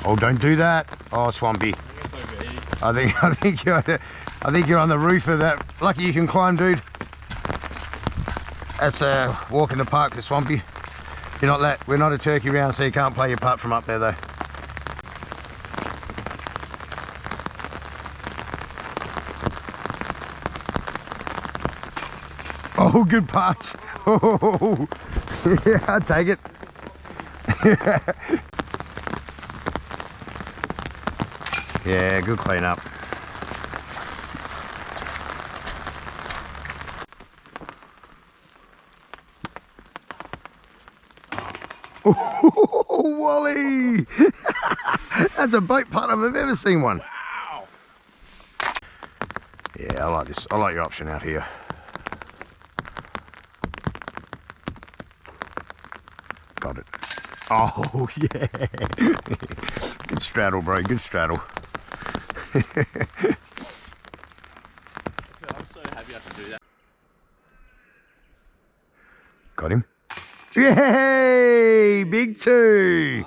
Oh, don't do that. Oh, Swampy. I think you're on the roof of that. Lucky you can climb, dude. That's a walk in the park for Swampy. We're not a turkey round, so you can't play your putt from up there though. Oh, good putt. Oh, yeah, I'll take it. Yeah, good clean up. Oh, Wally! That's a boat putt if I've ever seen one. Wow! Yeah, I like this. I like your option out here. Got it. Oh, yeah. Good straddle, bro. Good straddle. I'm so happy I can do that. Got him. Yay! Big two.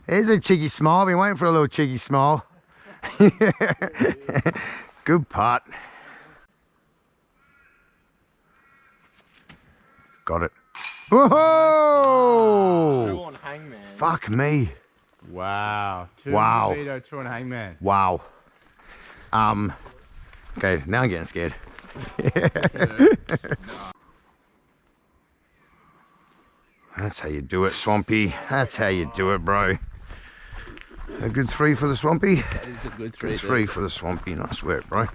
There's a cheeky smile. I've been waiting for a little cheeky smile. Good putt. Got it. Whoa! Two on hangman. Fuck me. Wow. Two Wow. Veto, two on hangman. Wow. Okay, now I'm getting scared. That's how you do it, Swampy. That's how you do it, bro. A good three for the Swampy. That is a good three. Good three for the Swampy. Nice work, bro.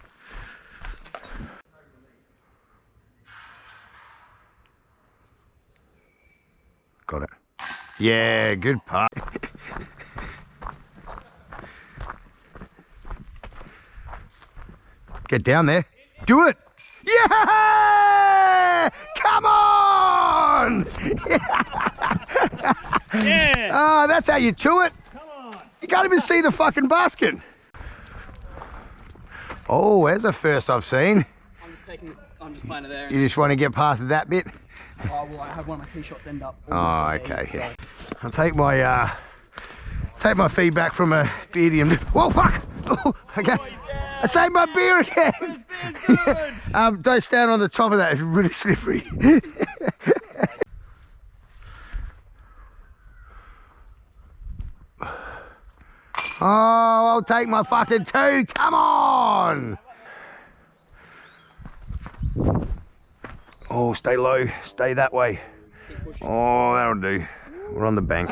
Got it. Yeah, good putt. Get down there. Do it. Yeah! Come on! Yeah! Ah, that's how you do it. Come on! You can't even see the fucking basket. Oh, there's a first I've seen. I'm just playing it there. You just want to get past that bit? Oh, well, I have one of my tee shots end up. Oh, okay. Yeah. I'll take my feedback from a medium. Whoa, fuck! Oh, okay. I saved my beer again. Don't stand on the top of that. It's really slippery. Oh, I'll take my fucking two. Come on! Oh, stay low. Stay that way. Oh, that'll do. We're on the bank.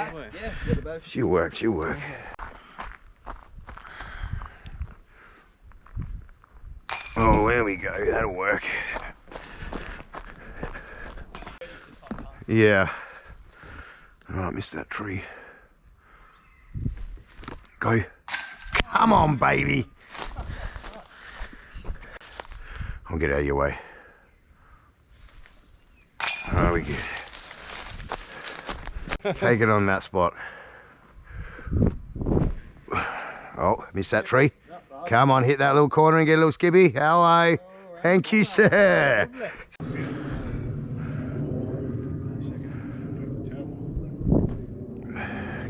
She'll work. She'll work. Oh, there we go. That'll work. Yeah. Oh, I missed that tree. Go. Come on, baby. I'll get out of your way. There we go. Take it on that spot. Oh, missed that tree. Come on, hit that little corner and get a little skibby. Hello. Thank you, sir.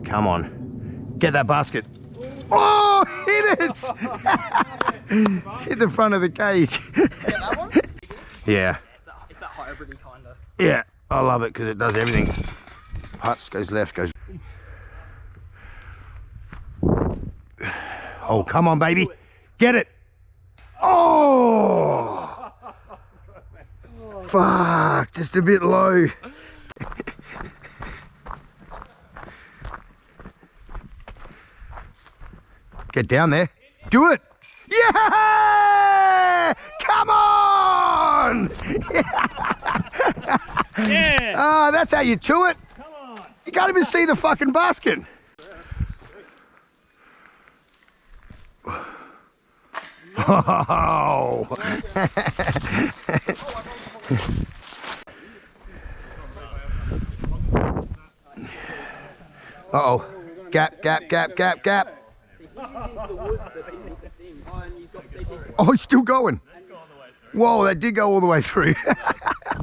Come on. Get that basket. Oh, hit it! Hit the front of the cage. That one? Yeah. It's that hybrid kind of. Yeah, I love it because it does everything. Putts, goes left, goes... Oh, come on, baby. Get it. Oh! Fuck, just a bit low. Get down there. Do it. Yeah! Come on! Yeah! Ah, that's how you do it. Come on! You can't even see the fucking basket. Oh! Uh-oh. Gap, gap, gap, gap, gap. Oh, he's still going. Whoa, that did go all the way through.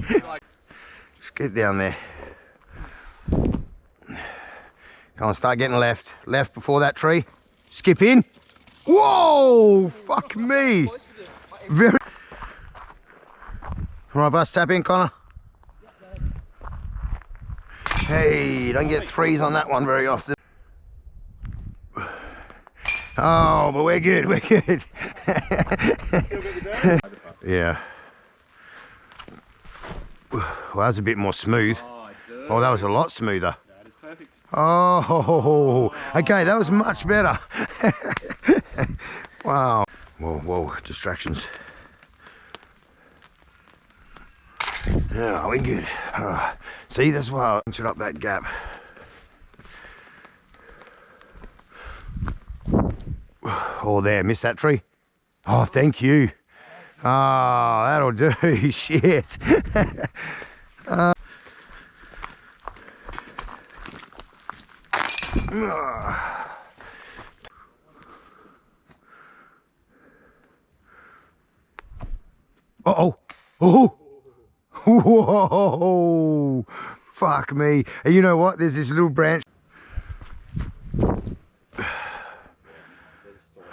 Just get down there. Come on, start getting left. Left before that tree. Skip in. Whoa! Fuck me. Very. Right, bus, tap in, Connor. Hey, don't get threes on that one very often. Oh, but we're good, we're good. Yeah. Well, that was a bit more smooth. Oh, that was a lot smoother. That is perfect. Oh, okay, that was much better. Wow. Whoa, whoa, distractions. Yeah, we're good. See, that's why I punched up that gap. Oh, there, missed that tree. Oh, thank you. Oh, that'll do. Shit. Uh-oh. Oh. Whoa. Fuck me. And you know what? There's this little branch.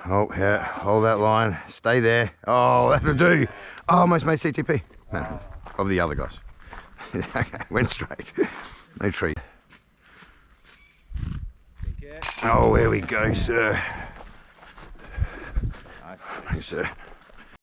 Oh, yeah. Hold that line. Stay there. Oh, that'll do. Oh, almost made CTP. No, of the other guys. Went straight. No tree. Oh, there we go, sir. Nice, sir.